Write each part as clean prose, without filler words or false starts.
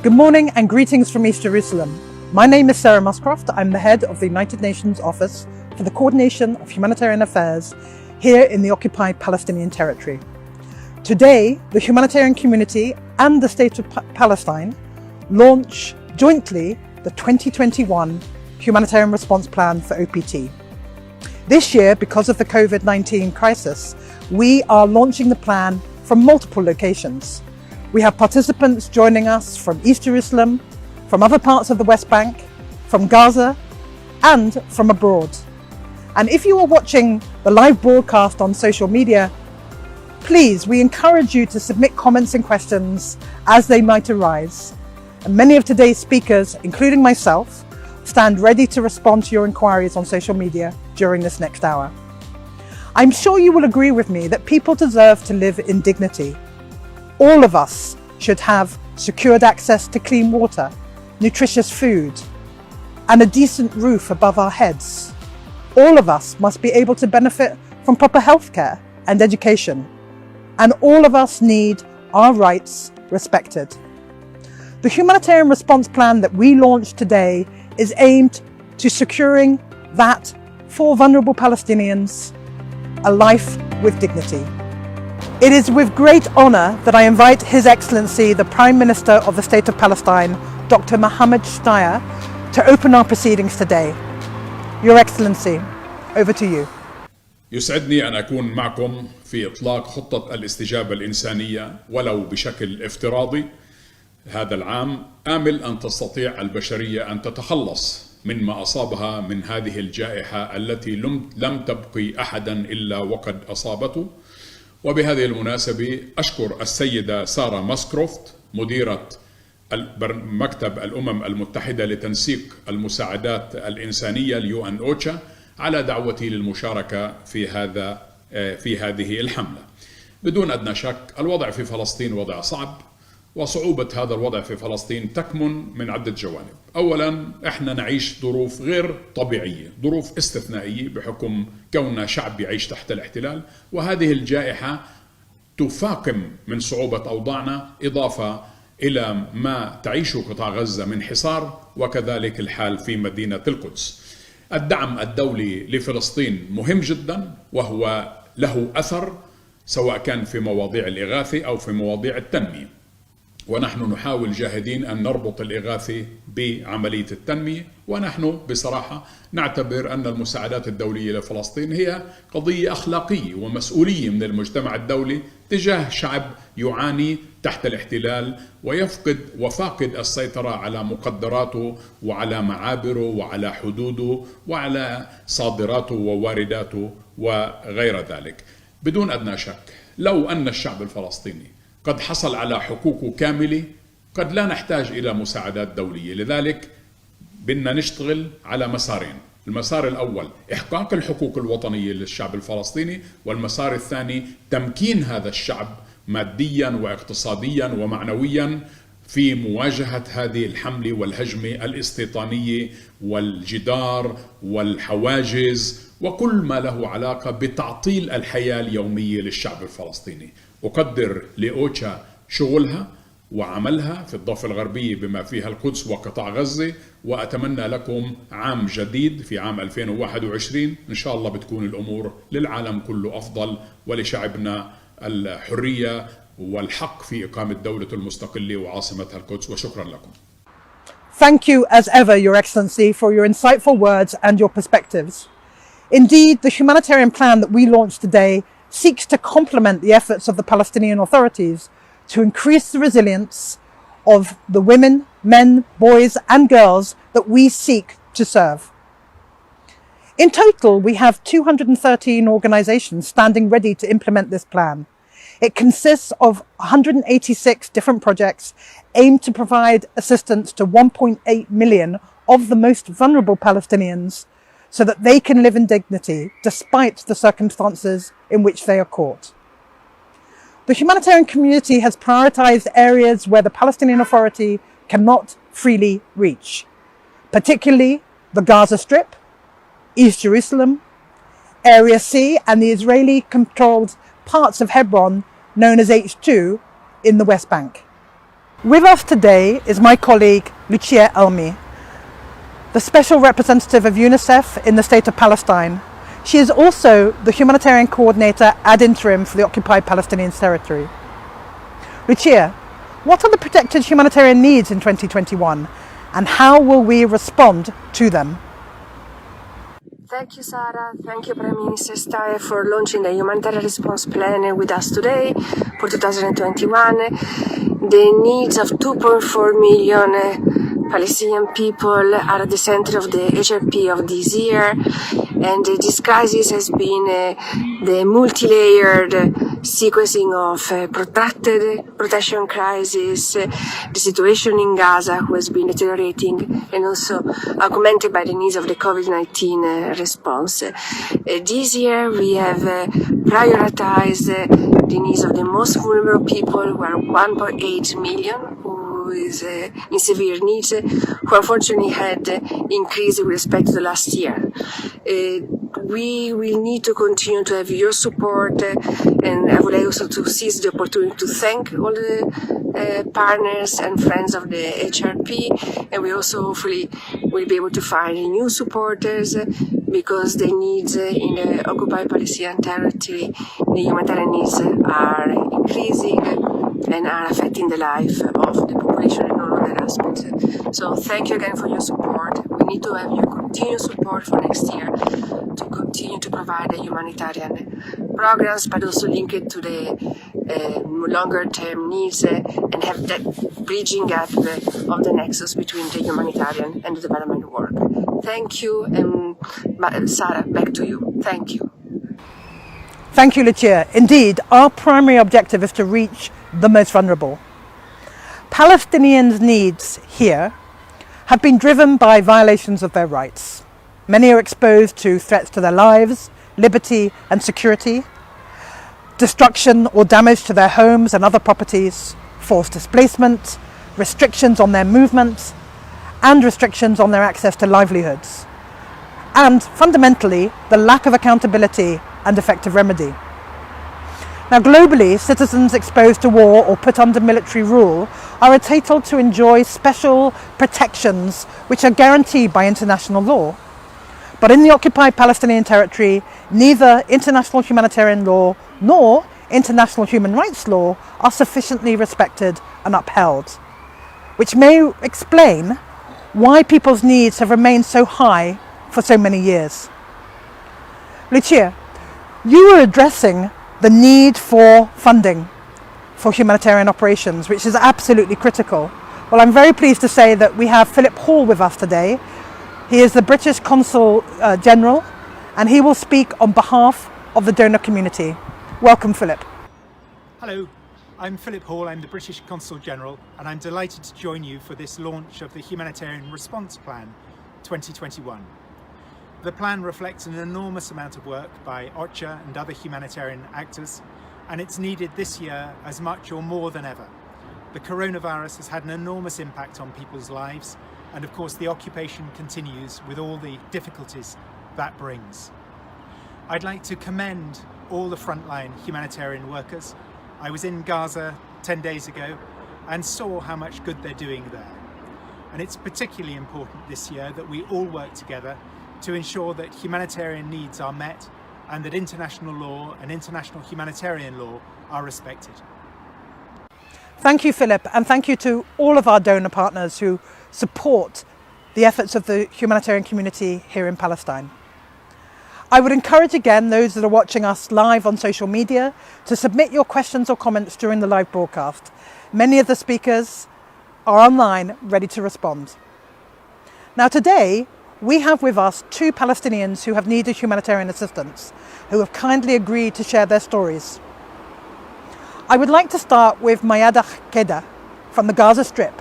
Good morning and greetings from East Jerusalem. My name is Sarah Muscroft. I'm the head of the United Nations Office for the Coordination of Humanitarian Affairs here in the occupied Palestinian territory. Today, the humanitarian community and the State of Palestine launch jointly the 2021 Humanitarian Response Plan for OPT. This year, because of the COVID-19 crisis, we are launching the plan from multiple locations. We have participants joining us from East Jerusalem, from other parts of the West Bank, from Gaza, and from abroad. And if you are watching the live broadcast on social media, please, we encourage you to submit comments and questions as they might arise. And many of today's speakers, including myself, stand ready to respond to your inquiries on social media during this next hour. I'm sure you will agree with me that people deserve to live in dignity. All of us should have secured access to clean water, nutritious food, and a decent roof above our heads. All of us must be able to benefit from proper healthcare and education. And all of us need our rights respected. The Humanitarian Response Plan that we launched today is aimed to securing that for vulnerable Palestinians, a life with dignity. It is with great honour that I invite His Excellency, the Prime Minister of the State of Palestine, Dr. Mohammed Shtayyeh, to open our proceedings today. Your Excellency, over to you. يسعدني أن أكون معكم في إطلاق خطة الاستجابة الإنسانية ولو بشكل افتراضي هذا العام، آمل أن تستطيع البشرية أن تتخلص مما أصابها من هذه الجائحة التي لم تبقي أحدا إلا وقد أصابته. وبهذه المناسبة أشكر السيدة سارة ماسكروفت مديرة مكتب الأمم المتحدة لتنسيق المساعدات الإنسانية اليو أوتشا على دعوتي للمشاركة في هذه الحملة. بدون أدنى شك الوضع في فلسطين وضع صعب، وصعوبة هذا الوضع في فلسطين تكمن من عدة جوانب. أولا، احنا نعيش ظروف غير طبيعية، ظروف استثنائية بحكم كوننا شعب يعيش تحت الاحتلال، وهذه الجائحة تفاقم من صعوبة أوضاعنا، إضافة إلى ما تعيشه قطاع غزة من حصار، وكذلك الحال في مدينة القدس. الدعم الدولي لفلسطين مهم جدا، وهو له أثر سواء كان في مواضيع الإغاثة أو في مواضيع التنمية، ونحن نحاول جاهدين أن نربط الإغاثة بعملية التنمية. ونحن بصراحة نعتبر أن المساعدات الدولية لفلسطين هي قضية أخلاقية ومسؤولية من المجتمع الدولي تجاه شعب يعاني تحت الاحتلال وفاقد السيطرة على مقدراته وعلى معابره وعلى حدوده وعلى صادراته ووارداته وغير ذلك. بدون أدنى شك لو أن الشعب الفلسطيني قد حصل على حقوقه كاملة قد لا نحتاج إلى مساعدات دولية. لذلك بدنا نشتغل على مسارين: المسار الأول إحقاق الحقوق الوطنية للشعب الفلسطيني، والمسار الثاني تمكين هذا الشعب ماديا واقتصاديا ومعنويا في مواجهة هذه الحملة والهجمة الاستيطانية والجدار والحواجز وكل ما له علاقة بتعطيل الحياة اليومية للشعب الفلسطيني. أقدر لأوتشا شغلها وعملها في الضفة الغربية بما فيها القدس وقطاع غزة، وأتمنى لكم عام جديد في عام 2021 إن شاء الله بتكون الأمور للعالم كله أفضل ولشعبنا الحرية والحق في إقامة دولة المستقلة وعاصمتها القدس. وشكرا لكم. Thank you as ever, Your Excellency, for your insightful words and your perspectives. Indeed, the humanitarian plan that we launched today seeks to complement the efforts of the Palestinian authorities to increase the resilience of the women, men, boys and girls that we seek to serve. In total, we have 213 organisations standing ready to implement this plan. It consists of 186 different projects aimed to provide assistance to 1.8 million of the most vulnerable Palestinians so that they can live in dignity despite the circumstances in which they are caught. The humanitarian community has prioritised areas where the Palestinian Authority cannot freely reach, particularly the Gaza Strip, East Jerusalem, Area C and the Israeli-controlled parts of Hebron known as H2 in the West Bank. With us today is my colleague Lucia Elmi, the Special Representative of UNICEF in the State of Palestine. She is also the Humanitarian Coordinator ad interim for the occupied Palestinian territory. Lucia, what are the protected humanitarian needs in 2021 and how will we respond to them? Thank you, Sarah. Thank you, Prime Minister Steyer, for launching the humanitarian response plan with us today for 2021. The needs of 2.4 million Palestinian people are at the center of the HRP of this year, and this crisis has been the multi-layered sequencing of protracted protection crisis, the situation in Gaza, who has been deteriorating, and also augmented by the needs of the COVID-19 response. This year we have prioritized the needs of the most vulnerable people, who are 1.8 million, who is in severe needs, who unfortunately had increased with respect to the last year. We will need to continue to have your support, and I would like also to seize the opportunity to thank all the partners and friends of the HRP, and we also hopefully will be able to find new supporters, because the needs in the occupied Palestinian territory, the humanitarian needs are increasing and are affecting the life of the population in all other aspects. So thank you again for your support. We need to have your continued support for next year to continue to provide the humanitarian programs, but also link it to the longer term needs and have that bridging gap of the nexus between the humanitarian and the development work. Thank you, and Sarah, back to you. Thank you. Thank you, Lucia. Indeed, our primary objective is to reach the most vulnerable. Palestinians' needs here have been driven by violations of their rights. Many are exposed to threats to their lives, liberty and security, destruction or damage to their homes and other properties, forced displacement, restrictions on their movement, and restrictions on their access to livelihoods, and fundamentally the lack of accountability and effective remedy. Now globally, citizens exposed to war or put under military rule are entitled to enjoy special protections which are guaranteed by international law. But in the occupied Palestinian territory, neither international humanitarian law nor international human rights law are sufficiently respected and upheld, which may explain why people's needs have remained so high for so many years. Lucia, you were addressing the need for funding for humanitarian operations, which is absolutely critical. Well, I'm very pleased to say that we have Philip Hall with us today. He is the British Consul General, and he will speak on behalf of the donor community. Welcome, Philip. Hello, I'm Philip Hall, I'm the British Consul General, and I'm delighted to join you for this launch of the Humanitarian Response Plan 2021. The plan reflects an enormous amount of work by OCHA and other humanitarian actors, and it's needed this year as much or more than ever. The coronavirus has had an enormous impact on people's lives, and of course the occupation continues with all the difficulties that brings. I'd like to commend all the frontline humanitarian workers. I was in Gaza 10 days ago and saw how much good they're doing there. And it's particularly important this year that we all work together to ensure that humanitarian needs are met and that international law and international humanitarian law are respected. Thank you, Philip, and thank you to all of our donor partners who support the efforts of the humanitarian community here in Palestine. I would encourage again those that are watching us live on social media to submit your questions or comments during the live broadcast. Many of the speakers are online ready to respond. Now today, we have with us two Palestinians who have needed humanitarian assistance, who have kindly agreed to share their stories. I would like to start with Mayada Keda from the Gaza Strip,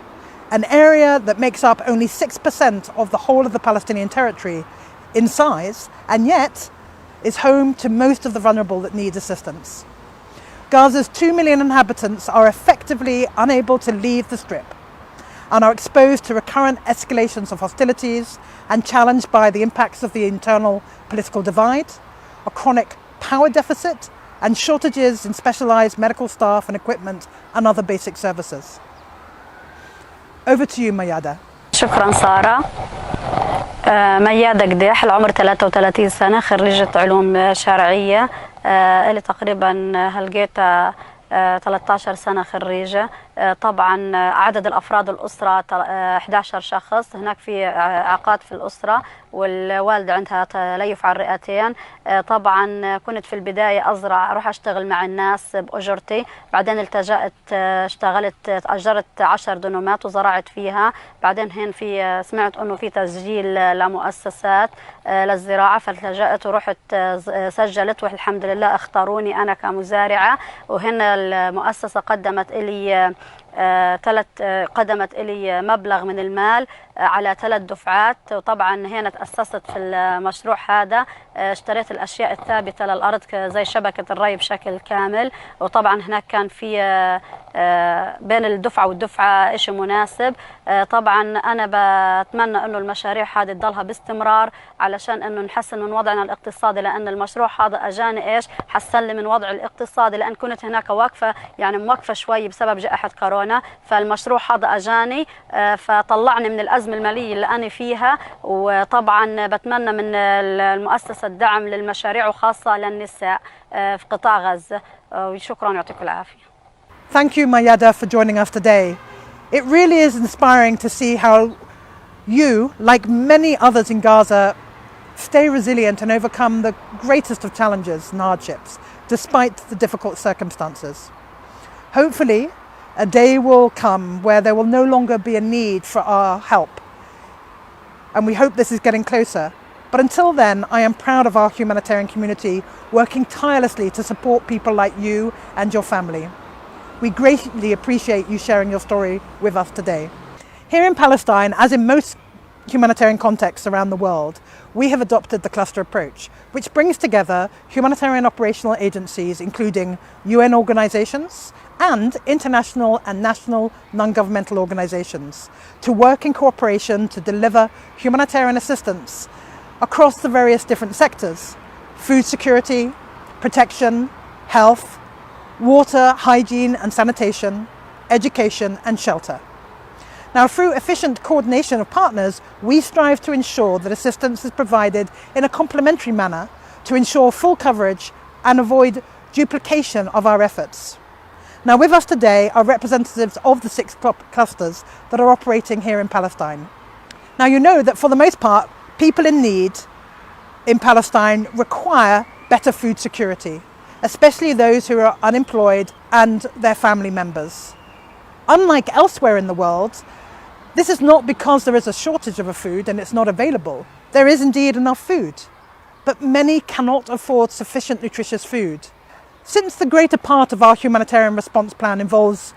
an area that makes up only 6% of the whole of the Palestinian territory in size, and yet is home to most of the vulnerable that need assistance. Gaza's 2 million inhabitants are effectively unable to leave the Strip and are exposed to recurrent escalations of hostilities and challenged by the impacts of the internal political divide, a chronic power deficit, and shortages in specialised medical staff and equipment and other basic services. Over to you, Mayada. شكرا سارة. ميادة قديح، العمر 33 سنة، خريجة علوم شرعية. اللي تقريبا هلقيت 13 سنة خريجة. طبعا عدد الأفراد الأسرة 11 شخص. هناك في إعاقات في الأسرة، والوالدة عندها تليف على الرئتين. طبعا كنت في البداية أروح أشتغل مع الناس بأجرتي، بعدين التجأت أجرت 10 دنومات وزرعت فيها. بعدين هين سمعت أنه في تسجيل لمؤسسات للزراعة، فالتجأت ورحت سجلت، والحمد لله اختاروني أنا كمزارعة. وهنا المؤسسة قدمت إلي مبلغ من المال على 3 دفعات. وطبعا هنا تأسست في المشروع هذا، اشتريت الأشياء الثابتة للأرض زي شبكة الري بشكل كامل. وطبعا هناك كان في بين الدفعة والدفعة إشي مناسب. طبعا أنا بتمنى أنه المشاريع هذه تضلها باستمرار علشان أنه نحسن من وضعنا الاقتصادي، لأن المشروع هذا أجاني حسن لي من وضع الاقتصادي، لأن كنت هناك واقفة موقفة شوي بسبب جائحة كورونا. فالمشروع هذا أجاني فطلعني من الأزمة المالية اللي أنا فيها. وطبعا بتمنى من المؤسسة الدعم للمشاريع وخاصة للنساء في قطاع غزة. وشكرا، يعطيكم العافية. Thank you, Mayada, for joining us today. It really is inspiring to see how you, like many others in Gaza, stay resilient and overcome the greatest of challenges and hardships, despite the difficult circumstances. Hopefully, a day will come where there will no longer be a need for our help. And we hope this is getting closer. But until then, I am proud of our humanitarian community working tirelessly to support people like you and your family. We greatly appreciate you sharing your story with us today. Here in Palestine, as in most humanitarian contexts around the world, we have adopted the cluster approach, which brings together humanitarian operational agencies, including UN organizations and international and national non-governmental organizations, to work in cooperation to deliver humanitarian assistance across the various different sectors: food security, protection, health, water, hygiene and sanitation, education and shelter. Now, through efficient coordination of partners, we strive to ensure that assistance is provided in a complementary manner to ensure full coverage and avoid duplication of our efforts. Now, with us today are representatives of the 6 clusters that are operating here in Palestine. Now, you know that for the most part, people in need in Palestine require better food security, especially those who are unemployed and their family members. Unlike elsewhere in the world, this is not because there is a shortage of a food and it's not available. There is indeed enough food, but many cannot afford sufficient nutritious food. Since the greater part of our humanitarian response plan involves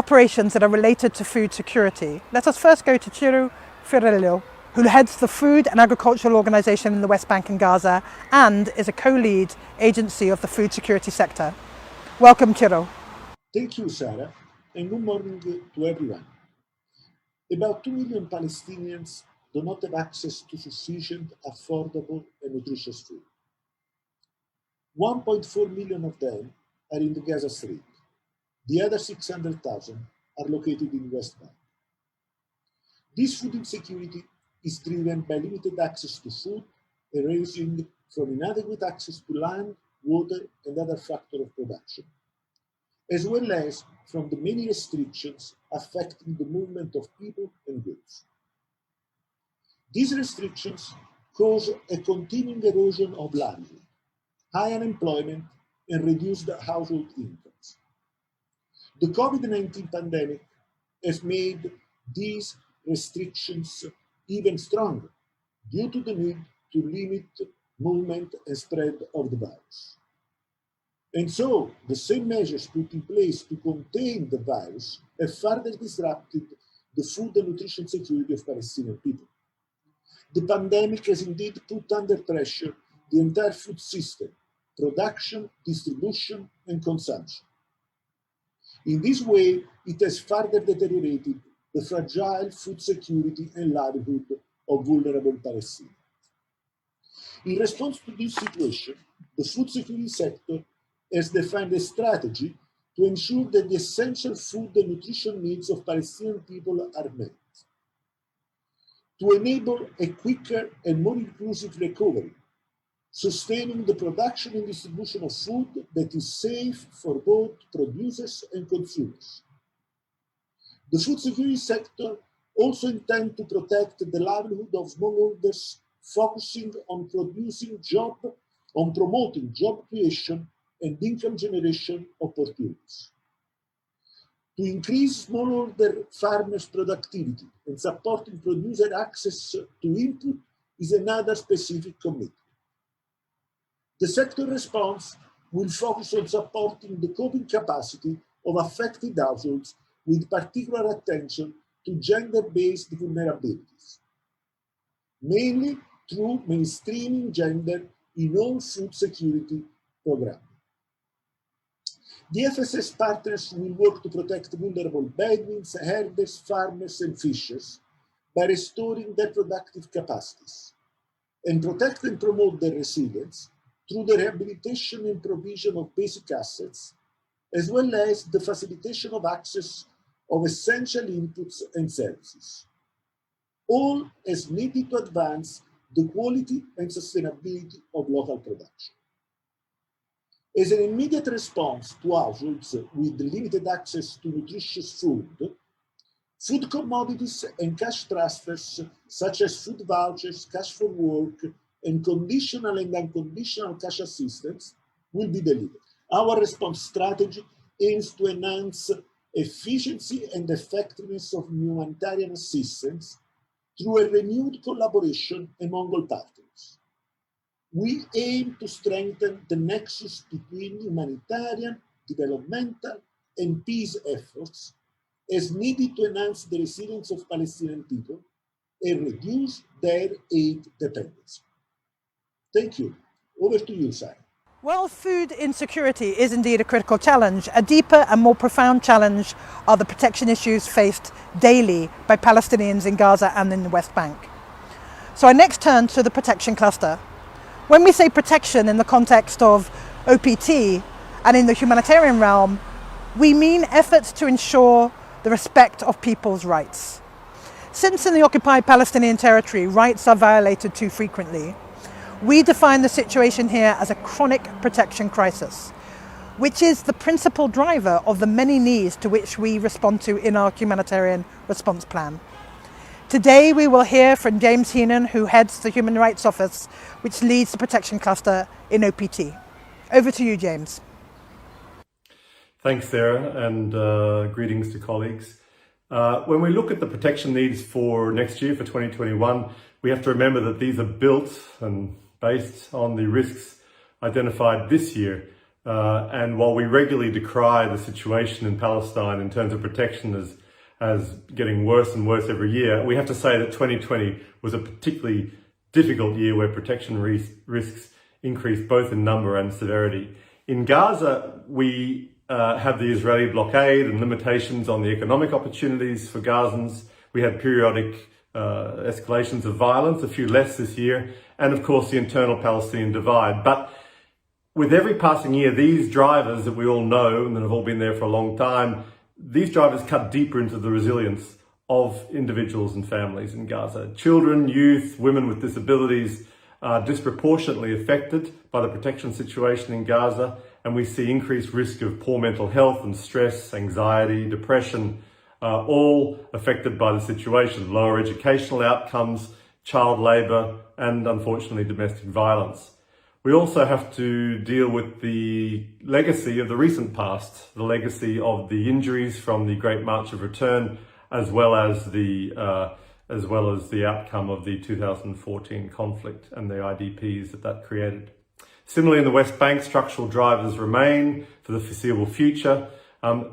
operations that are related to food security, let us first go to Ciro Firello, who heads the Food and Agricultural Organization in the West Bank and Gaza and is a co-lead agency of the food security sector. Welcome, Ciro. Thank you, Sarah, and good morning to everyone. About 2 million Palestinians do not have access to sufficient, affordable, and nutritious food. 1.4 million of them are in the Gaza Strip. The other 600,000 are located in West Bank. This food insecurity is driven by limited access to food, arising from inadequate access to land, water, and other factors of production, as well as from the many restrictions affecting the movement of people and goods. These restrictions cause a continuing erosion of livelihood, high unemployment, and reduced household incomes. The COVID-19 pandemic has made these restrictions even stronger due to the need to limit movement and spread of the virus. And so, the same measures put in place to contain the virus have further disrupted the food and nutrition security of Palestinian people. The pandemic has indeed put under pressure the entire food system, production, distribution, and consumption. In this way, it has further deteriorated the fragile food security and livelihood of vulnerable Palestinians. In response to this situation, the food security sector has defined a strategy to ensure that the essential food and nutrition needs of Palestinian people are met, to enable a quicker and more inclusive recovery, sustaining the production and distribution of food that is safe for both producers and consumers. The food security sector also intends to protect the livelihood of smallholders, focusing on promoting job creation and income generation opportunities. To increase smallholder farmers' productivity and supporting producer access to input is another specific commitment. The sector response will focus on supporting the coping capacity of affected households with particular attention to gender-based vulnerabilities, mainly through mainstreaming gender in all food security programming. The FSS partners will work to protect vulnerable Bedouins, herders, farmers, and fishers by restoring their productive capacities, and protect and promote their resilience through the rehabilitation and provision of basic assets, as well as the facilitation of access of essential inputs and services, all as needed to advance the quality and sustainability of local production. As an immediate response to households with limited access to nutritious food, food commodities and cash transfers, such as food vouchers, cash for work, and conditional and unconditional cash assistance will be delivered. Our response strategy aims to enhance efficiency and effectiveness of humanitarian assistance through a renewed collaboration among all partners. We aim to strengthen the nexus between humanitarian, developmental, and peace efforts as needed to enhance the resilience of Palestinian people and reduce their aid dependency. Thank you. Over to you, Sarah. While food insecurity is indeed a critical challenge, a deeper and more profound challenge are the protection issues faced daily by Palestinians in Gaza and in the West Bank. So I next turn to the protection cluster. When we say protection in the context of OPT and in the humanitarian realm, we mean efforts to ensure the respect of people's rights. Since in the occupied Palestinian territory, rights are violated too frequently, we define the situation here as a chronic protection crisis, which is the principal driver of the many needs to which we respond to in our humanitarian response plan. Today we will hear from James Heenan, who heads the Human Rights Office, which leads the protection cluster in OPT. Over to you, James. Thanks, Sarah, and greetings to colleagues. When we look at the protection needs for next year, for 2021, we have to remember that these are built and based on the risks identified this year. And while we regularly decry the situation in Palestine in terms of protection as getting worse and worse every year, we have to say that 2020 was a particularly difficult year where protection risks increased both in number and severity. In Gaza, we have the Israeli blockade and limitations on the economic opportunities for Gazans. We had periodic escalations of violence, a few less this year, and of course the internal Palestinian divide. But with every passing year, these drivers that we all know and that have all been there for a long time, these drivers cut deeper into the resilience of individuals and families in Gaza. Children, youth, women with disabilities are disproportionately affected by the protection situation in Gaza, and we see increased risk of poor mental health and stress, anxiety, depression, all affected by the situation, lower educational outcomes, child labour, and unfortunately domestic violence. We also have to deal with the legacy of the recent past, the legacy of the injuries from the Great March of Return, as well as the outcome of the 2014 conflict and the IDPs that created. Similarly, in the West Bank, structural drivers remain for the foreseeable future.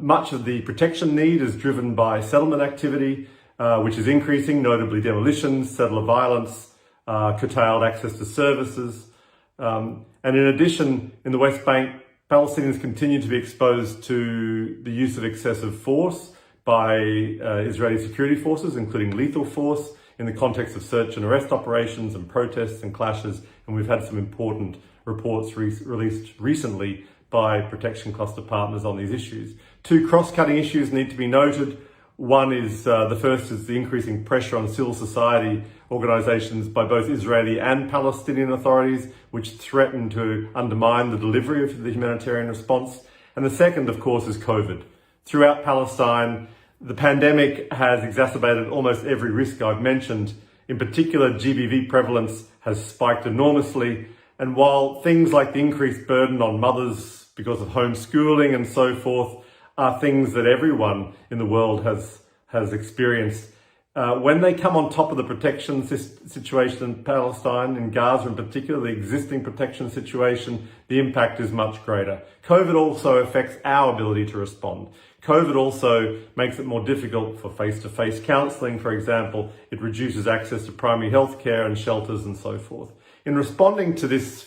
Much of the protection need is driven by settlement activity, which is increasing, notably demolitions, settler violence, curtailed access to services. And in addition, in the West Bank, Palestinians continue to be exposed to the use of excessive force by Israeli security forces, including lethal force, in the context of search and arrest operations and protests and clashes. And we've had some important reports released recently by protection cluster partners on these issues. Two cross-cutting issues need to be noted. One is, the first is the increasing pressure on civil society organisations by both Israeli and Palestinian authorities, which threaten to undermine the delivery of the humanitarian response. And the second, of course, is COVID. Throughout Palestine, the pandemic has exacerbated almost every risk I've mentioned. In particular, GBV prevalence has spiked enormously. And while things like the increased burden on mothers because of homeschooling and so forth are things that everyone in the world has experienced, when they come on top of the protection situation in Palestine, in Gaza in particular, the existing protection situation, the impact is much greater. COVID also affects our ability to respond. COVID also makes it more difficult for face-to-face counselling, for example. It reduces access to primary health care and shelters and so forth. In responding to this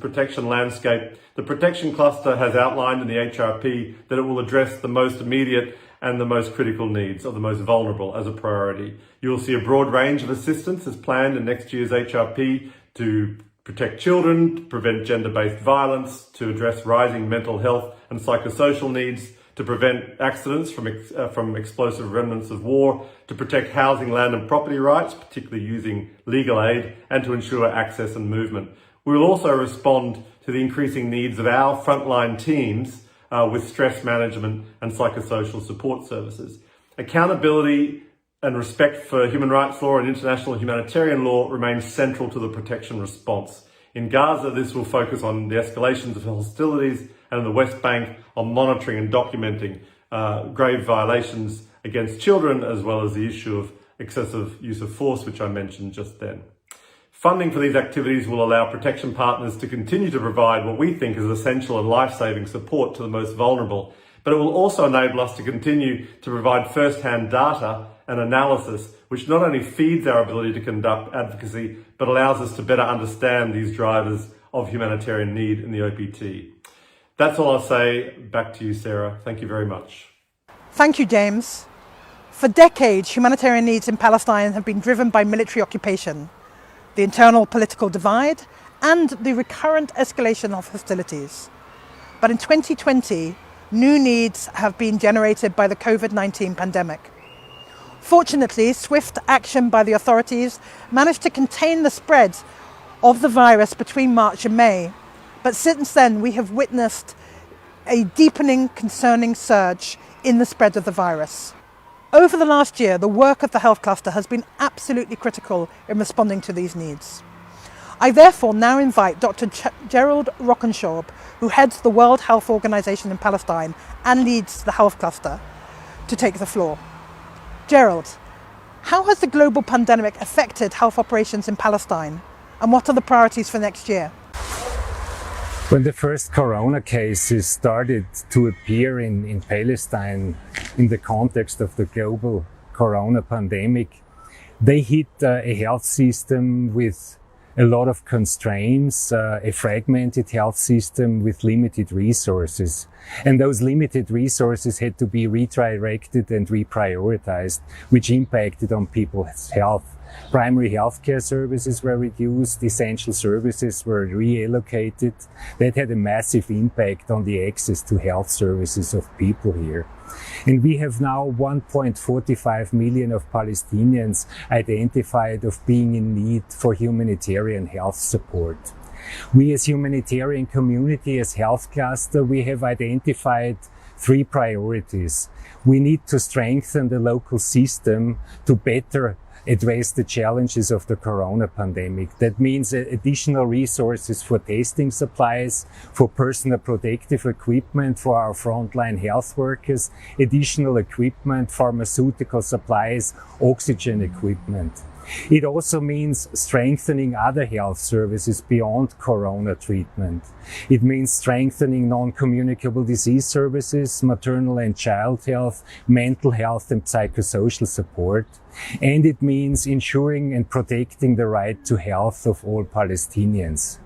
protection landscape, the protection cluster has outlined in the HRP that it will address the most immediate and the most critical needs of the most vulnerable as a priority. You will see a broad range of assistance as planned in next year's HRP to protect children, to prevent gender-based violence, to address rising mental health and psychosocial needs, to prevent accidents from explosive remnants of war, to protect housing, land and property rights, particularly using legal aid, and to ensure access and movement. We will also respond to the increasing needs of our frontline teams with stress management and psychosocial support services. Accountability and respect for human rights law and international humanitarian law remains central to the protection response. In Gaza, this will focus on the escalations of hostilities, and in the West Bank on monitoring and documenting grave violations against children, as well as the issue of excessive use of force, which I mentioned just then. Funding for these activities will allow protection partners to continue to provide what we think is essential and life-saving support to the most vulnerable, but it will also enable us to continue to provide first-hand data and analysis, which not only feeds our ability to conduct advocacy, but allows us to better understand these drivers of humanitarian need in the OPT. That's all I'll say. Back to you, Sarah. Thank you very much. Thank you, James. For decades, humanitarian needs in Palestine have been driven by military occupation, the internal political divide, and the recurrent escalation of hostilities. But in 2020, new needs have been generated by the COVID-19 pandemic. Fortunately, swift action by the authorities managed to contain the spread of the virus between March and May. But since then, we have witnessed a deepening, concerning surge in the spread of the virus. Over the last year, the work of the health cluster has been absolutely critical in responding to these needs. I therefore now invite Dr. Gerald Rockenshaub, who heads the World Health Organization in Palestine and leads the health cluster, to take the floor. Gerald, how has the global pandemic affected health operations in Palestine, and what are the priorities for next year? When the first corona cases started to appear in Palestine in the context of the global corona pandemic, they hit a health system with a lot of constraints, a fragmented health system with limited resources. And those limited resources had to be redirected and reprioritized, which impacted on people's health. Primary healthcare services were reduced, essential services were reallocated. That had a massive impact on the access to health services of people here. And we have now 1.45 million of Palestinians identified of being in need for humanitarian health support. We as humanitarian community, as health cluster, we have identified 3 priorities. We need to strengthen the local system to better address the challenges of the corona pandemic. That means additional resources for testing supplies, for personal protective equipment for our frontline health workers, additional equipment, pharmaceutical supplies, oxygen equipment. It also means strengthening other health services beyond corona treatment. It means strengthening non-communicable disease services, maternal and child health, mental health and psychosocial support. And it means ensuring and protecting the right to health of all Palestinians.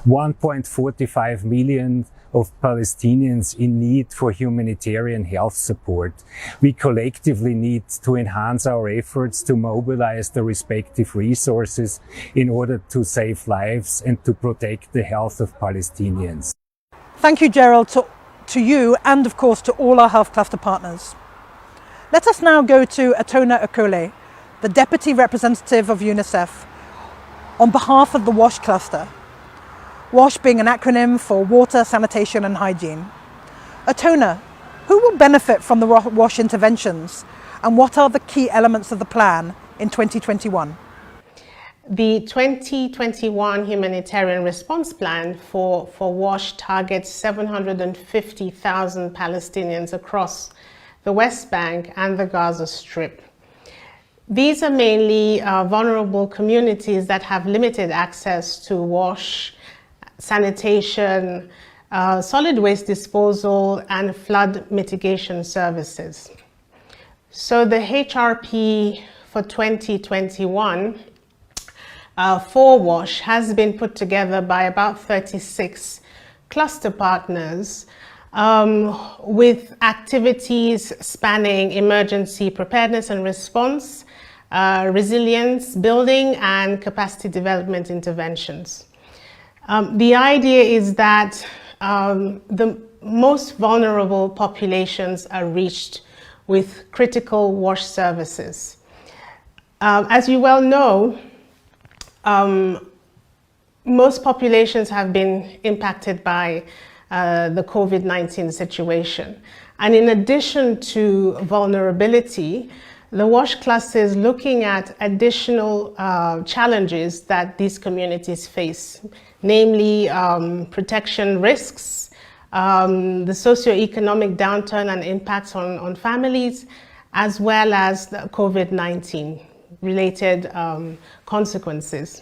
1.45 million of Palestinians in need for humanitarian health support. We collectively need to enhance our efforts to mobilize the respective resources in order to save lives and to protect the health of Palestinians. Thank you, Gerald, to you and of course to all our health cluster partners. Let us now go to Atona Okole, the Deputy Representative of UNICEF, on behalf of the WASH cluster. WASH being an acronym for Water, Sanitation and Hygiene. Atona, who will benefit from the WASH interventions and what are the key elements of the plan in 2021? The 2021 humanitarian response plan for WASH targets 750,000 Palestinians across the West Bank and the Gaza Strip. These are mainly vulnerable communities that have limited access to WASH, sanitation, solid waste disposal and flood mitigation services. So the HRP for 2021 for WASH has been put together by about 36 cluster partners with activities spanning emergency preparedness and response, resilience building and capacity development interventions. The idea is that the most vulnerable populations are reached with critical WASH services. As you well know, most populations have been impacted by the COVID-19 situation. And in addition to vulnerability, the WASH cluster is looking at additional challenges that these communities face, namely protection risks, the socioeconomic downturn and impacts on families, as well as the COVID-19 related consequences.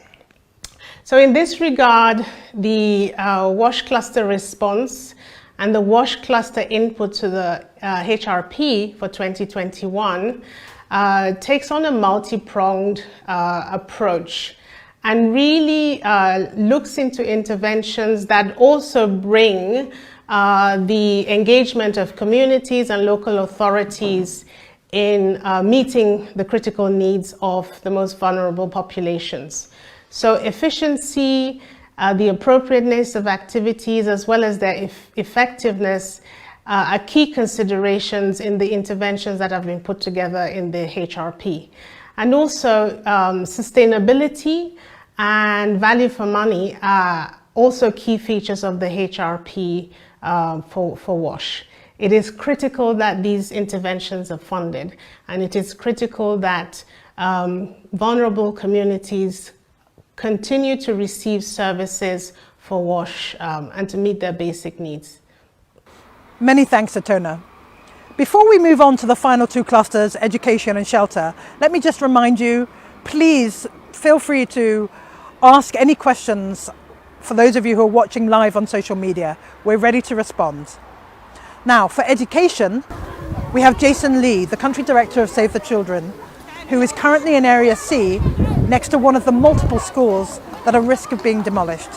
So in this regard, the WASH cluster response and the WASH cluster input to the HRP for 2021 takes on a multi-pronged approach and really looks into interventions that also bring the engagement of communities and local authorities in meeting the critical needs of the most vulnerable populations. So efficiency, the appropriateness of activities, as well as their effectiveness are key considerations in the interventions that have been put together in the HRP. And also sustainability and value for money are also key features of the HRP for WASH. It is critical that these interventions are funded, and it is critical that vulnerable communities continue to receive services for WASH and to meet their basic needs. Many thanks, Atona. Before we move on to the final two clusters, education and shelter, let me just remind you, please feel free to ask any questions for those of you who are watching live on social media. We're ready to respond. Now, for education, we have Jason Lee, the Country Director of Save the Children, who is currently in Area C, next to one of the multiple schools that are at risk of being demolished.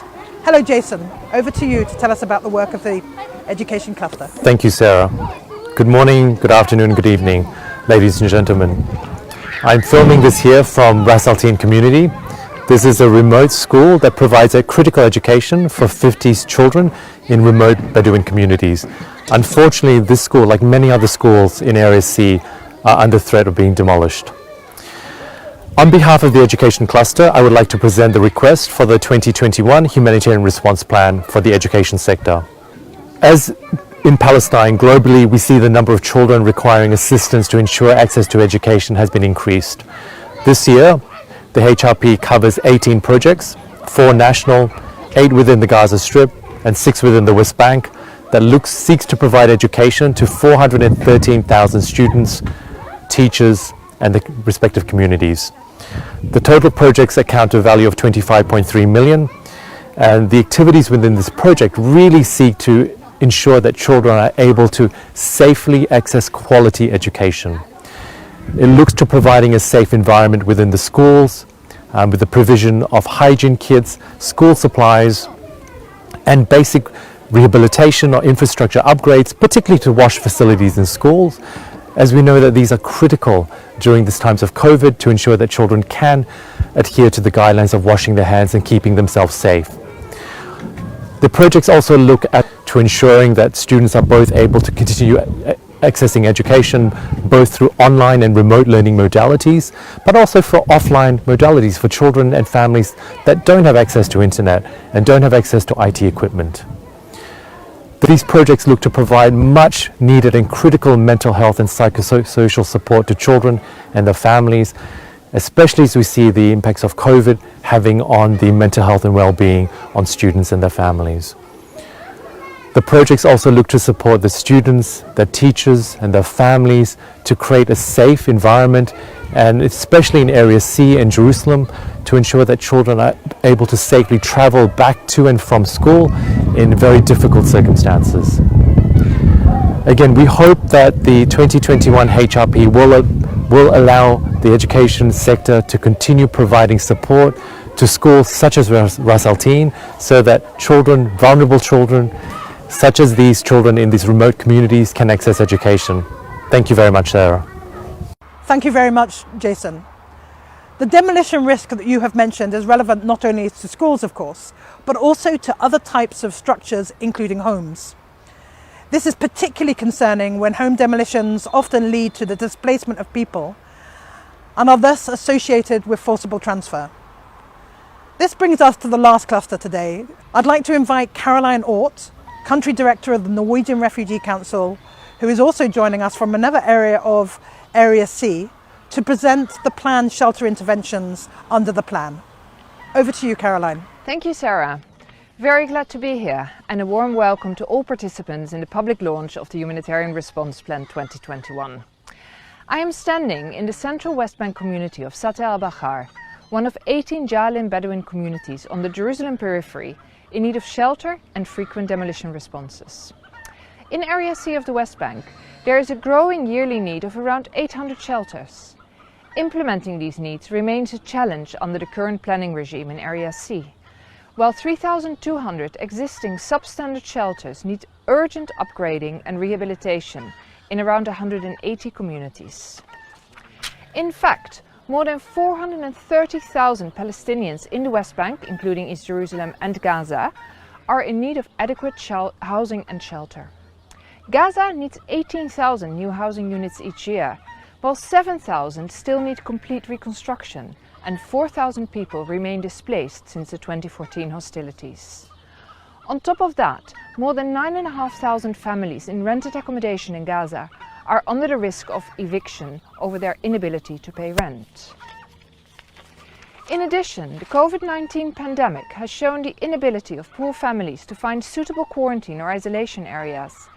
Hello, Jason. Over to you to tell us about the work of the education cluster. Thank you, Sarah. Good morning, good afternoon, good evening, ladies and gentlemen. I'm filming this here from Ras Al Tin community. This is a remote school that provides a critical education for 50 children in remote Bedouin communities. Unfortunately, this school, like many other schools in Area C, are under threat of being demolished. On behalf of the education cluster, I would like to present the request for the 2021 humanitarian response plan for the education sector. As in Palestine, globally, we see the number of children requiring assistance to ensure access to education has been increased. This year, the HRP covers 18 projects, 4 national, 8 within the Gaza Strip, and 6 within the West Bank, that seeks to provide education to 413,000 students, teachers, and the respective communities. The total projects account to a value of 25.3 million, and the activities within this project really seek to ensure that children are able to safely access quality education. It looks to providing a safe environment within the schools, with the provision of hygiene kits, school supplies, and basic rehabilitation or infrastructure upgrades, particularly to WASH facilities in schools, as we know that these are critical during these times of COVID to ensure that children can adhere to the guidelines of washing their hands and keeping themselves safe. The projects also look at to ensuring that students are both able to continue accessing education both through online and remote learning modalities, but also for offline modalities for children and families that don't have access to internet and don't have access to IT equipment. These projects look to provide much needed and critical mental health and psychosocial support to children and their families, especially as we see the impacts of COVID having on the mental health and well-being on students and their families. The projects also look to support the students, their teachers and their families to create a safe environment, and especially in Area C in Jerusalem, to ensure that children are able to safely travel back to and from school in very difficult circumstances. Again, we hope that the 2021 HRP will allow the education sector to continue providing support to schools such as Ras Al Tin, so that children, vulnerable children, such as these children in these remote communities, can access education. Thank you very much, Sarah. Thank you very much, Jason. The demolition risk that you have mentioned is relevant not only to schools, of course, but also to other types of structures, including homes. This is particularly concerning when home demolitions often lead to the displacement of people and are thus associated with forcible transfer. This brings us to the last cluster today. I'd like to invite Caroline Ort, Country Director of the Norwegian Refugee Council, who is also joining us from another area of Area C, to present the planned shelter interventions under the plan. Over to you, Caroline. Thank you, Sarah. Very glad to be here, and a warm welcome to all participants in the public launch of the Humanitarian Response Plan 2021. I am standing in the central West Bank community of Sate al-Bahar, one of 18 Jalim Bedouin communities on the Jerusalem periphery in need of shelter and frequent demolition responses. In Area C of the West Bank, there is a growing yearly need of around 800 shelters. Implementing these needs remains a challenge under the current planning regime in Area C, while 3,200 existing substandard shelters need urgent upgrading and rehabilitation in around 180 communities. In fact, more than 430,000 Palestinians in the West Bank, including East Jerusalem and Gaza, are in need of adequate housing and shelter. Gaza needs 18,000 new housing units each year, while 7,000 still need complete reconstruction, and 4,000 people remain displaced since the 2014 hostilities. On top of that, more than 9,500 families in rented accommodation in Gaza are under the risk of eviction over their inability to pay rent. In addition, the COVID-19 pandemic has shown the inability of poor families to find suitable quarantine or isolation areas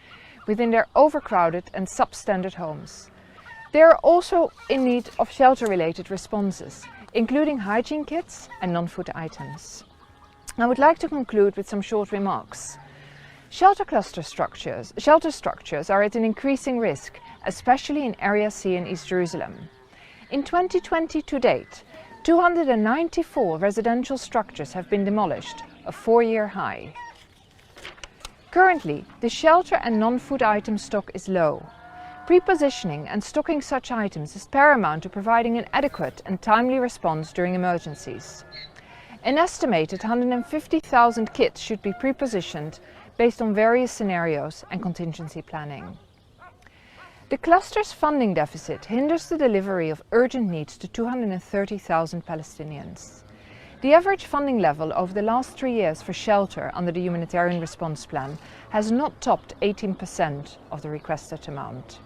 within their overcrowded and substandard homes. They are also in need of shelter-related responses, including hygiene kits and non-food items. I would like to conclude with some short remarks. Shelter structures are at an increasing risk, especially in Area C in East Jerusalem. In 2020 to date, 294 residential structures have been demolished, a 4-year high. Currently, the shelter and non-food item stock is low. Pre-positioning and stocking such items is paramount to providing an adequate and timely response during emergencies. An estimated 150,000 kits should be pre-positioned based on various scenarios and contingency planning. The cluster's funding deficit hinders the delivery of urgent needs to 230,000 Palestinians. The average funding level over the last 3 years for shelter under the Humanitarian Response Plan has not topped 18% of the requested amount.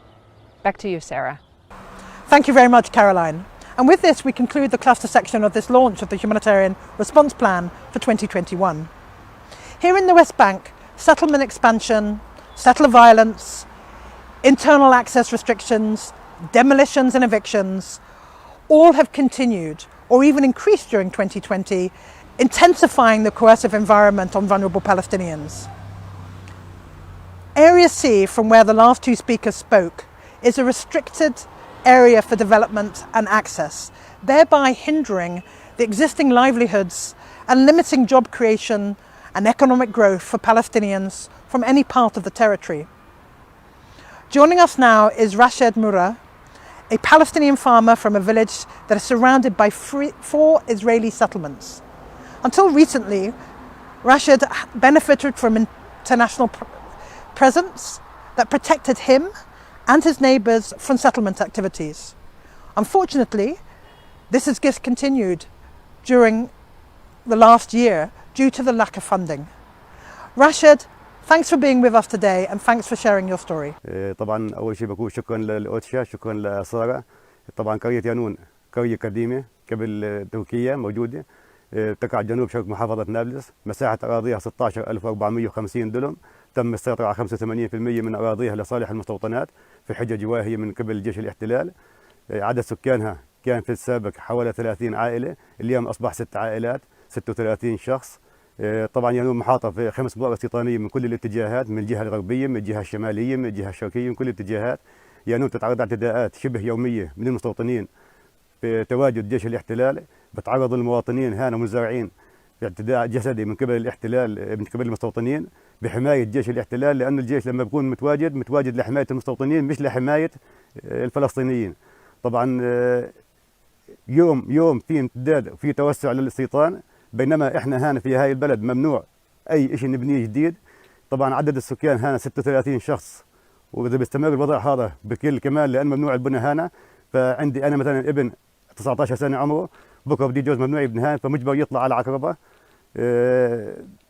Back to you, Sarah. Thank you very much, Caroline. And with this, we conclude the cluster section of this launch of the Humanitarian Response Plan for 2021. Here in the West Bank, settlement expansion, settler violence, internal access restrictions, demolitions and evictions, all have continued or even increased during 2020, intensifying the coercive environment on vulnerable Palestinians. Area C, from where the last two speakers spoke, is a restricted area for development and access, thereby hindering the existing livelihoods and limiting job creation and economic growth for Palestinians from any part of the territory. Joining us now is Rashed Murah, a Palestinian farmer from a village that is surrounded by 4 Israeli settlements. Until recently, Rashed benefited from international presence that protected him and his neighbours from settlement activities. Unfortunately, this has discontinued during the last year due to the lack of funding. Rashid, thanks for being with us today and thanks for sharing your story. طبعا أول شيء بقول شكرا للأوتشا، شكرا لسارة. طبعا قرية يانون قرية قديمة قبل تركيا موجودة، تقع جنوب شرق محافظة نابلس، مساحة أراضيها 16450 دلم، تم السيطرة على 85% من أراضيها لصالح المستوطنات في حجج واهية من قبل جيش الاحتلال. عدد سكانها كان في السابق حوالي 30 عائلة، اليوم أصبح 6 عائلات 36 شخص. طبعا يانون محاطة في 5 بؤر استيطانية من كل الاتجاهات، من الجهة الغربية، من الجهة الشمالية، من الجهة الشرقية، من كل الاتجاهات. يانون تتعرض اعتداءات شبه يومية من المستوطنين بتواجد جيش الاحتلال، بتعرض المواطنين هنا مزارعين باعتداء جسدي من قبل الاحتلال، من قبل المستوطنين بحماية جيش الاحتلال، لأن الجيش لما بيكون متواجد لحماية المستوطنين مش لحماية الفلسطينيين. طبعا يوم في امتداد وفي توسع للاستيطان، بينما احنا هنا في هاي البلد ممنوع اي شيء نبنيه جديد. طبعا عدد السكان هنا 36 شخص، واذا بيستمر الوضع هذا بكل كمال لان ممنوع البناء هنا. فعندي انا مثلا ابن 19 سنه عمره، بكره بدي يتجوز ممنوع يبني هنا، فمجبر يطلع على عقربه.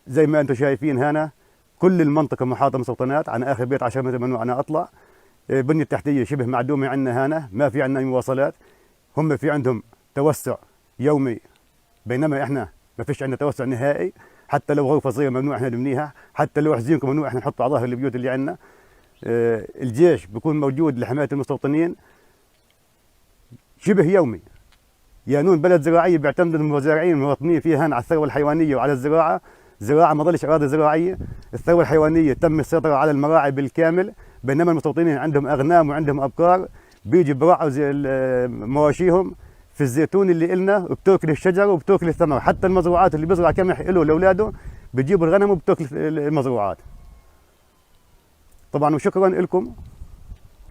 زي ما انتم شايفين هنا كل المنطقه محاطه مستوطنات، عن اخر بيت 10 متر ممنوع انا اطلع. البنيه التحتيه شبه معدومه عندنا هنا، ما في عندنا مواصلات. هم في عندهم توسع يومي، بينما احنا ما فيش عندنا توسع نهائي. حتى لو غرفه صغيره ممنوع احنا نبنيها، حتى لو حزينكم ممنوع احنا نحط على ظهر البيوت اللي عندنا. الجيش بيكون موجود لحمايه المستوطنين شبه يومي. يانون بلد زراعيه بيعتمد المزارعين المواطنين فيها على الثروه الحيوانيه وعلى الزراعه. زراعه ما ضلش اراضي زراعيه، الثروه الحيوانيه تم السيطره على المراعي بالكامل، بينما المستوطنين عندهم اغنام وعندهم ابقار، بيجي برعوا زي مواشيهم في الزيتون اللي إلنا، وبتاكل الشجر وبتاكل الثمر. حتى المزروعات اللي بيزرع قمح له لاولاده بيجيبوا الغنم وبتاكل المزروعات. طبعا وشكرا لكم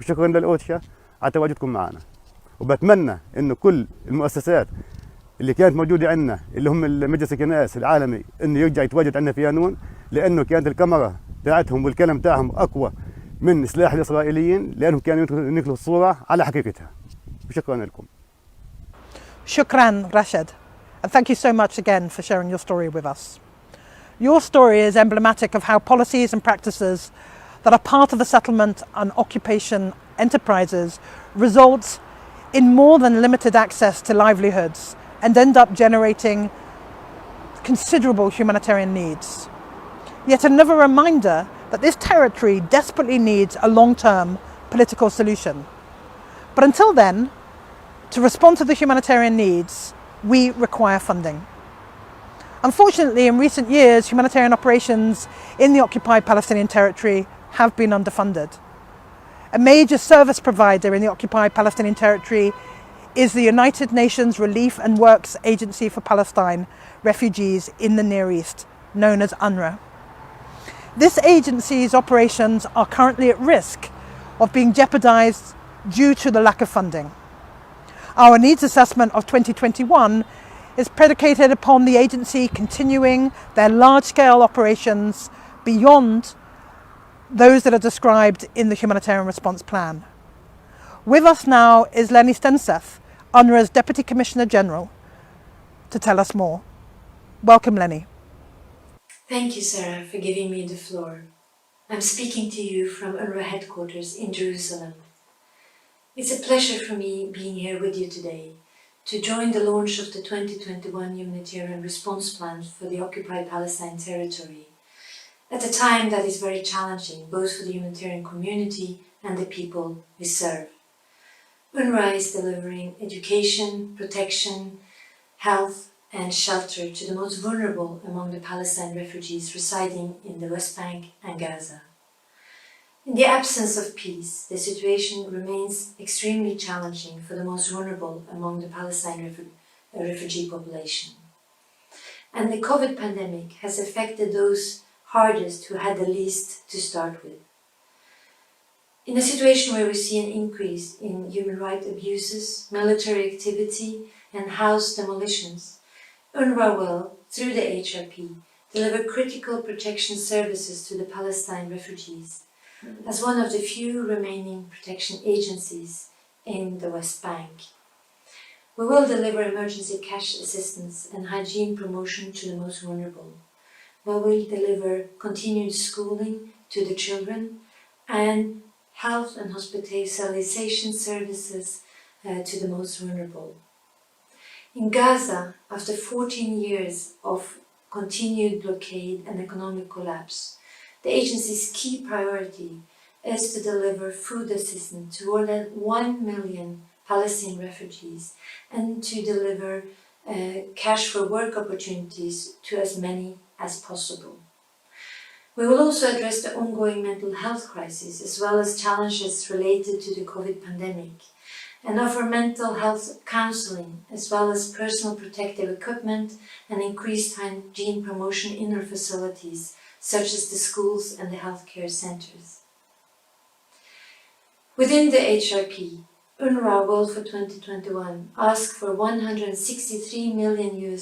وشكرا للأوتشا على تواجدكم معنا، وبتمنى انه كل المؤسسات اللي كانت موجوده عندنا اللي هم المجلس الكنائس العالمي انه يرجع يتواجد عندنا في يانون، لانه كانت الكاميرا تاعتهم والكلام تاعهم اقوى من سلاح الاسرائيليين، لانهم كانوا ينقلوا الصوره على حقيقتها. وشكرا لكم. Shukran, Rashid, and thank you so much again for sharing your story with us. Your story is emblematic of how policies and practices that are part of the settlement and occupation enterprises result in more than limited access to livelihoods and end up generating considerable humanitarian needs. Yet another reminder that this territory desperately needs a long-term political solution. But until then, to respond to the humanitarian needs, we require funding. Unfortunately, in recent years, humanitarian operations in the occupied Palestinian territory have been underfunded. A major service provider in the occupied Palestinian territory is the United Nations Relief and Works Agency for Palestine Refugees in the Near East, known as UNRWA. This agency's operations are currently at risk of being jeopardized due to the lack of funding. Our needs assessment of 2021 is predicated upon the agency continuing their large-scale operations beyond those that are described in the Humanitarian Response Plan. With us now is Lenny Stenseth, UNRWA's Deputy Commissioner General, to tell us more. Welcome, Lenny. Thank you, Sarah, for giving me the floor. I'm speaking to you from UNRWA headquarters in Jerusalem. It's a pleasure for me being here with you today to join the launch of the 2021 Humanitarian Response Plan for the occupied Palestine territory, at a time that is very challenging both for the humanitarian community and the people we serve. UNRWA is delivering education, protection, health and shelter to the most vulnerable among the Palestine refugees residing in the West Bank and Gaza. In the absence of peace, the situation remains extremely challenging for the most vulnerable among the Palestine refugee population. And the COVID pandemic has affected those hardest who had the least to start with. In a situation where we see an increase in human rights abuses, military activity and house demolitions, UNRWA will, through the HRP, deliver critical protection services to the Palestine refugees as one of the few remaining protection agencies in the West Bank. We will deliver emergency cash assistance and hygiene promotion to the most vulnerable. We will deliver continued schooling to the children and health and hospitalization services to the most vulnerable. In Gaza, after 14 years of continued blockade and economic collapse, the agency's key priority is to deliver food assistance to more than 1 million Palestinian refugees and to deliver cash for work opportunities to as many as possible. We will also address the ongoing mental health crisis as well as challenges related to the COVID pandemic and offer mental health counseling as well as personal protective equipment and increased hygiene promotion in our facilities such as the schools and the healthcare centres. Within the HRP, UNRWA will for 2021 ask for $163 million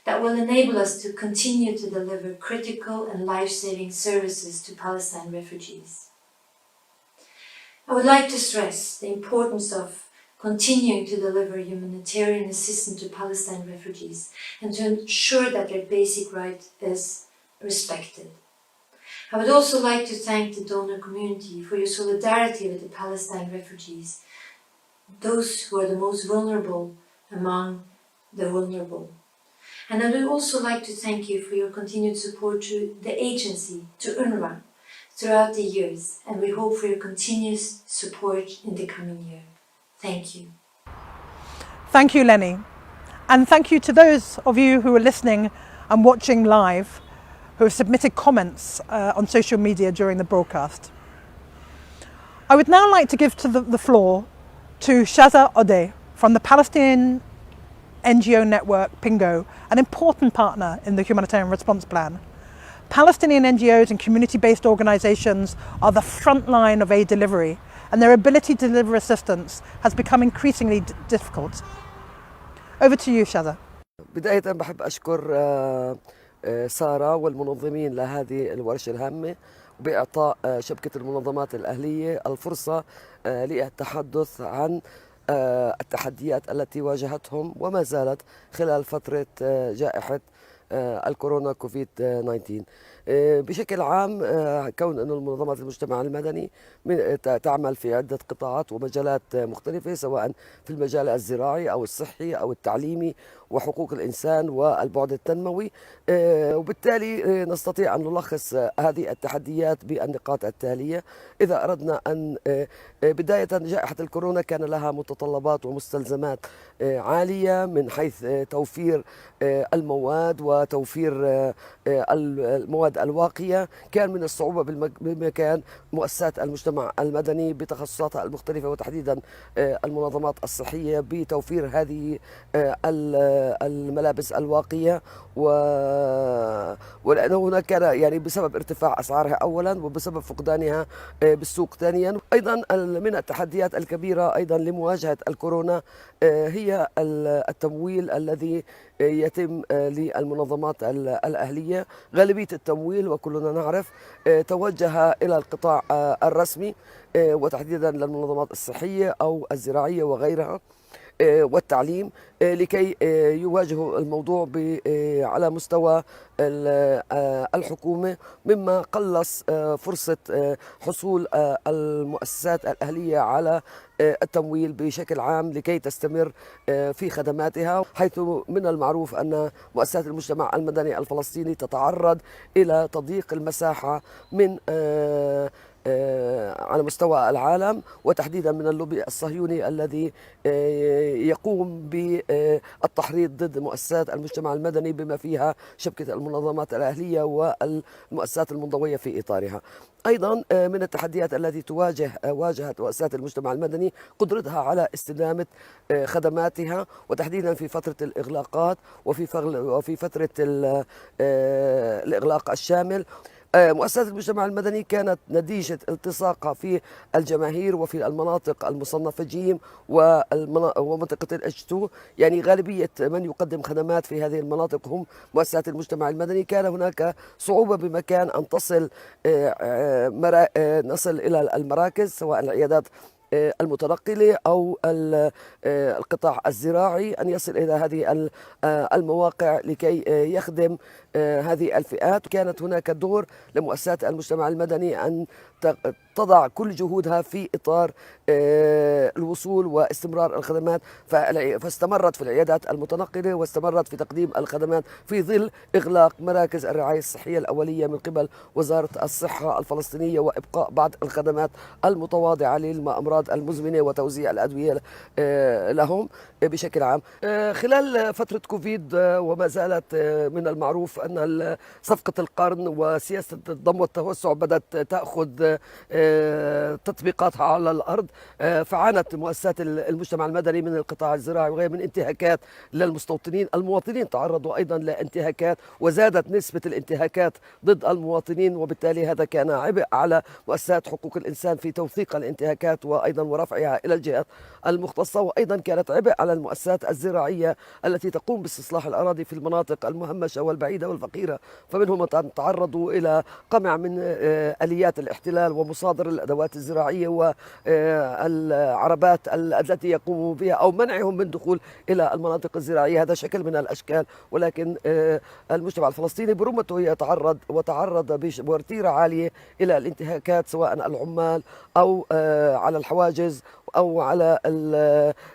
that will enable us to continue to deliver critical and life-saving services to Palestine refugees. I would like to stress the importance of continuing to deliver humanitarian assistance to Palestine refugees and to ensure that their basic right is respected. I would also like to thank the donor community for your solidarity with the Palestine refugees, those who are the most vulnerable among the vulnerable. And I would also like to thank you for your continued support to the agency, to UNRWA, throughout the years, and we hope for your continuous support in the coming year. Thank you. Thank you, Lenny. And thank you to those of you who are listening and watching live, who have submitted comments on social media during the broadcast. I would now like to give the floor to Shaza Odeh from the Palestinian NGO network Pingo, an important partner in the humanitarian response plan. Palestinian NGOs and community-based organisations are the front line of aid delivery, and their ability to deliver assistance has become increasingly difficult. Over to you, Shaza. بداية بحب أشكر سارة والمنظمين لهذه الورشة الهامة بإعطاء شبكة المنظمات الأهلية الفرصة للتحدث عن التحديات التي واجهتهم وما زالت خلال فترة جائحة الكورونا كوفيد 19. بشكل عام كون أن المنظمات المجتمع المدني تعمل في عدة قطاعات ومجالات مختلفة سواء في المجال الزراعي أو الصحي أو التعليمي وحقوق الإنسان والبعد التنموي، وبالتالي نستطيع أن نلخص هذه التحديات بالنقاط التالية. إذا أردنا أن بداية جائحة الكورونا كان لها متطلبات ومستلزمات عالية من حيث توفير المواد وتوفير المواد الواقية. كان من الصعوبة بمكان مؤسسات المجتمع المدني بتخصصاتها المختلفة وتحديدا المنظمات الصحية بتوفير هذه الملابس الواقية، ولأنه هناك كان يعني بسبب ارتفاع أسعارها أولا وبسبب فقدانها بالسوق ثانيا. أيضا من التحديات الكبيرة أيضا لمواجهة الكورونا هي التمويل الذي يتم للمنظمات الأهلية. غالبية التمويل وكلنا نعرف توجه إلى القطاع الرسمي وتحديدا للمنظمات الصحية أو الزراعية وغيرها والتعليم لكي يواجهوا الموضوع على مستوى الحكومة، مما قلص فرصة حصول المؤسسات الأهلية على التمويل بشكل عام لكي تستمر في خدماتها، حيث من المعروف أن مؤسسات المجتمع المدني الفلسطيني تتعرض إلى تضييق المساحة من على مستوى العالم وتحديدا من اللوبي الصهيوني الذي يقوم بالتحريض ضد مؤسسات المجتمع المدني بما فيها شبكة المنظمات الأهلية والمؤسسات المنضوية في إطارها. أيضا من التحديات التي واجهت مؤسسات المجتمع المدني قدرتها على استدامة خدماتها وتحديدا في فترة الإغلاقات وفي فترة الإغلاق الشامل. مؤسسات المجتمع المدني كانت نتيجة التصاقها في الجماهير وفي المناطق المصنفة جيم ومنطقة الأجتو. يعني غالبية من يقدم خدمات في هذه المناطق هم مؤسسات المجتمع المدني. كان هناك صعوبة بمكان أن نصل إلى المراكز، سواء العيادات المتنقلة أو القطاع الزراعي، أن يصل إلى هذه المواقع لكي يخدم هذه الفئات. كانت هناك دور لمؤسسات المجتمع المدني أن تضع كل جهودها في إطار الوصول واستمرار الخدمات، فاستمرت في العيادات المتنقلة واستمرت في تقديم الخدمات في ظل إغلاق مراكز الرعاية الصحية الأولية من قبل وزارة الصحة الفلسطينية، وإبقاء بعض الخدمات المتواضعة للأمراض المزمنة وتوزيع الأدوية لهم بشكل عام. خلال فترة كوفيد وما زالت من المعروف أن صفقة القرن وسياسة الضم والتوسع بدأت تأخذ تطبيقاتها على الأرض، فعانت مؤسسات المجتمع المدني من القطاع الزراعي وغيره من انتهاكات للمستوطنين. المواطنين تعرضوا أيضا لانتهاكات، وزادت نسبة الانتهاكات ضد المواطنين، وبالتالي هذا كان عبء على مؤسسات حقوق الإنسان في توثيق الانتهاكات وأيضا ورفعها إلى الجهات المختصة. وأيضا كانت عبء على المؤسسات الزراعية التي تقوم باستصلاح الأراضي في المناطق المهمشة والبعيدة والفقيرة، فمنهم تعرضوا إلى قمع من آليات الاحتلال ومصادر الأدوات الزراعية والعربات التي يقوموا بها، أو منعهم من دخول إلى المناطق الزراعية. هذا شكل من الأشكال، ولكن المجتمع الفلسطيني برمته وتعرض بوتيرة عالية إلى الانتهاكات، سواء العمال أو على الحواجز أو على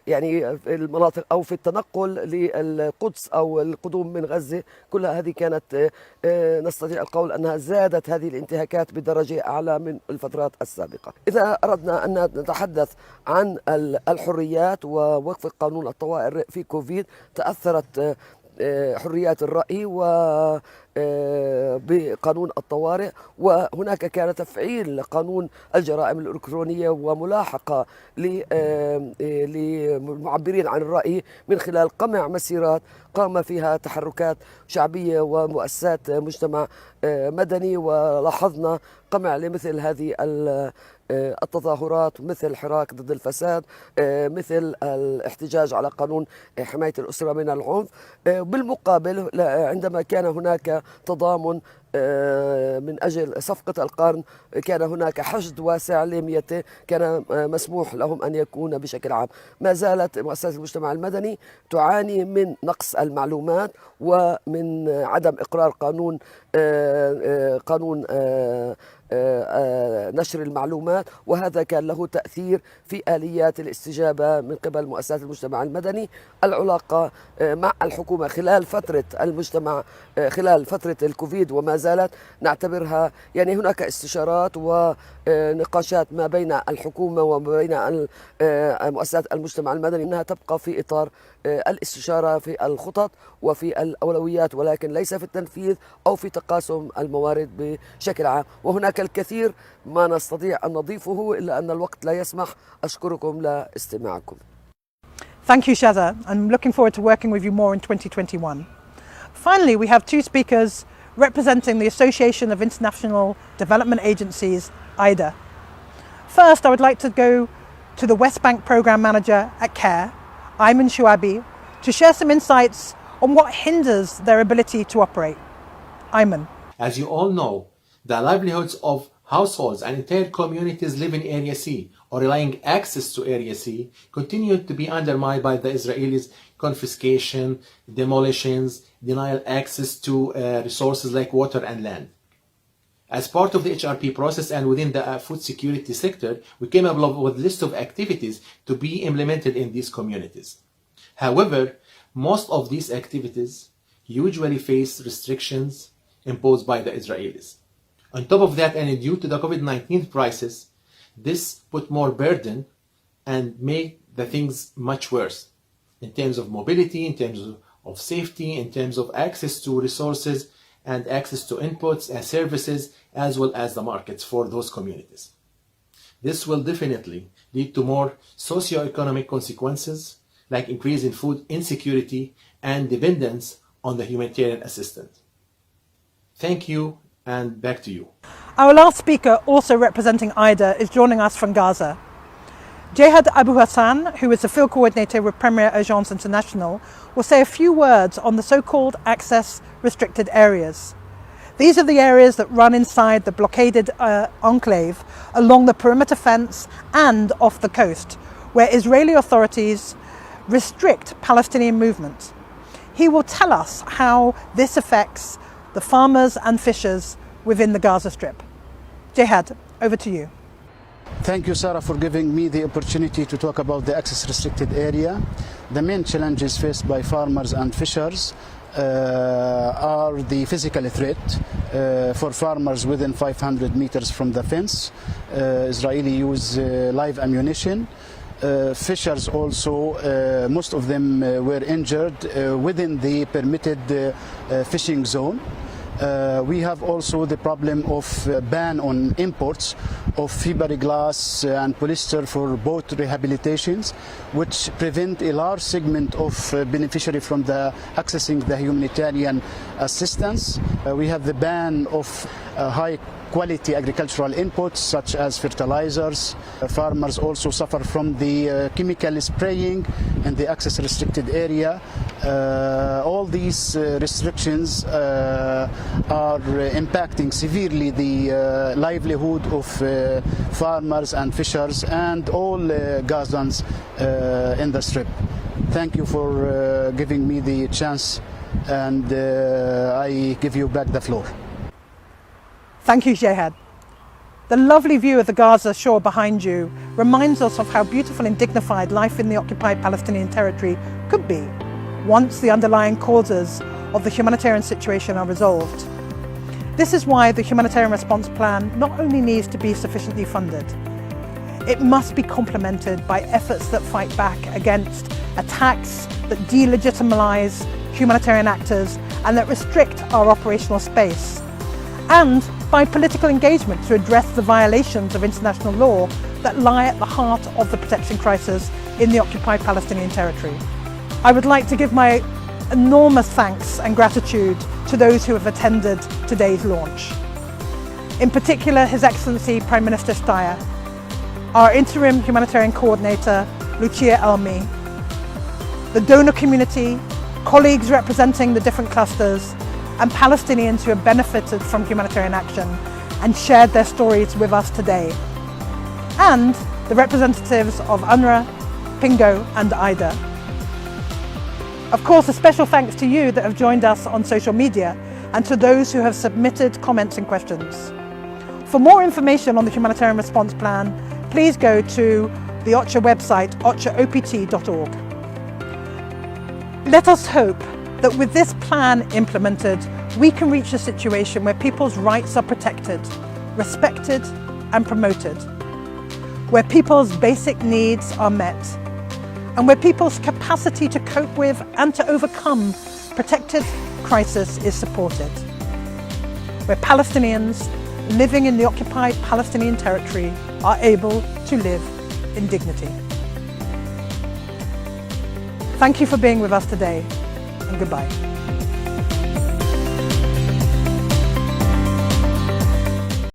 يعني المناطق أو في التنقل للقدس أو القدوم من غزة. كل هذه كانت نستطيع القول أنها زادت هذه الانتهاكات بدرجة أعلى من الفترات السابقة. إذا أردنا أن نتحدث عن الحريات ووقف قانون الطوائر في كوفيد، تأثرت حريات الرأي بقانون الطوارئ، وهناك كان تفعيل قانون الجرائم الإلكترونية وملاحقة للمعبرين عن الرأي من خلال قمع مسيرات قام فيها تحركات شعبية ومؤسسات مجتمع مدني، ولاحظنا قمع لمثل هذه التظاهرات، مثل حراك ضد الفساد، مثل الاحتجاج على قانون حماية الأسرة من العنف. بالمقابل عندما كان هناك تضامن من أجل صفقة القرن، كان هناك حشد واسع لميته، كان مسموح لهم أن يكون بشكل عام. ما زالت مؤسسات المجتمع المدني تعاني من نقص المعلومات ومن عدم إقرار قانون نشر المعلومات، وهذا كان له تأثير في آليات الاستجابة من قبل مؤسسات المجتمع المدني. العلاقة مع الحكومة خلال فترة الكوفيد وما زالت نعتبرها، يعني هناك استشارات ونقاشات ما بين الحكومة وما بين مؤسسات المجتمع المدني، أنها تبقى في إطار الاستشارة في الخطط وفي الأولويات، ولكن ليس في التنفيذ أو في تقاسم الموارد بشكل عام. وهناك الكثير ما نستطيع أن نضيفه إلا أن الوقت لا يسمح. أشكركم لاستماعكم. Thank you, Shaza. I'm looking forward to working with you more in 2021. Finally, we have two speakers representing the Association of International Development Agencies, IDA. First, I would like to go to the West Bank Programme Manager at CARE, Ayman Shuabi, to share some insights on what hinders their ability to operate. Ayman. As you all know, the livelihoods of households and entire communities living in Area C or relying access to Area C continue to be undermined by the Israelis' confiscation, demolitions, denial access to resources like water and land. As part of the HRP process and within the food security sector, we came up with a list of activities to be implemented in these communities. However, most of these activities usually face restrictions imposed by the Israelis. On top of that, and due to the COVID-19 crisis, this put more burden and made the things much worse in terms of mobility, in terms of safety, in terms of access to resources and access to inputs and services, as well as the markets for those communities. This will definitely lead to more socio-economic consequences, like increase in food insecurity and dependence on the humanitarian assistance. Thank you And back to you. Our last speaker, also representing Ida, is joining us from Gaza. Jehad Abu Hassan, who is the field coordinator with Premier Agence International, will say a few words on the so-called access restricted areas. These are the areas that run inside the blockaded enclave along the perimeter fence and off the coast, where Israeli authorities restrict Palestinian movement. He will tell us how this affects the farmers and fishers within the Gaza Strip. Jehad, over to you. Thank you, Sarah, for giving me the opportunity to talk about the access restricted area. The main challenges faced by farmers and fishers are the physical threat for farmers within 500 meters from the fence. Israeli use live ammunition. Fishers also, most of them were injured within the permitted fishing zone. We have also the problem of ban on imports of fiberglass and polyester for boat rehabilitations, which prevent a large segment of beneficiary from accessing the humanitarian assistance. We have the ban of high quality agricultural inputs such as fertilizers. Farmers also suffer from the chemical spraying in the access restricted area. All these restrictions are impacting severely the livelihood of farmers and fishers and all Gazans in the Strip. Thank you for giving me the chance, and I give you back the floor. Thank you, Jehad. The lovely view of the Gaza shore behind you reminds us of how beautiful and dignified life in the occupied Palestinian territory could be once the underlying causes of the humanitarian situation are resolved. This is why the humanitarian response plan not only needs to be sufficiently funded, it must be complemented by efforts that fight back against attacks that delegitimize humanitarian actors and that restrict our operational space, and by political engagement to address the violations of international law that lie at the heart of the protection crisis in the occupied Palestinian territory. I would like to give my enormous thanks and gratitude to those who have attended today's launch. In particular, His Excellency Prime Minister Steyer, our Interim Humanitarian Coordinator, Lucia Elmi, the donor community, colleagues representing the different clusters, and Palestinians who have benefited from humanitarian action and shared their stories with us today, and the representatives of UNRWA, Pingo and Ida. Of course, a special thanks to you that have joined us on social media and to those who have submitted comments and questions. For more information on the Humanitarian Response Plan, please go to the OCHA website, ochaopt.org. Let us hope that with this plan implemented, we can reach a situation where people's rights are protected, respected and promoted, where people's basic needs are met, and where people's capacity to cope with and to overcome protected crisis is supported, where Palestinians living in the occupied Palestinian territory are able to live in dignity. Thank you for being with us today, and goodbye.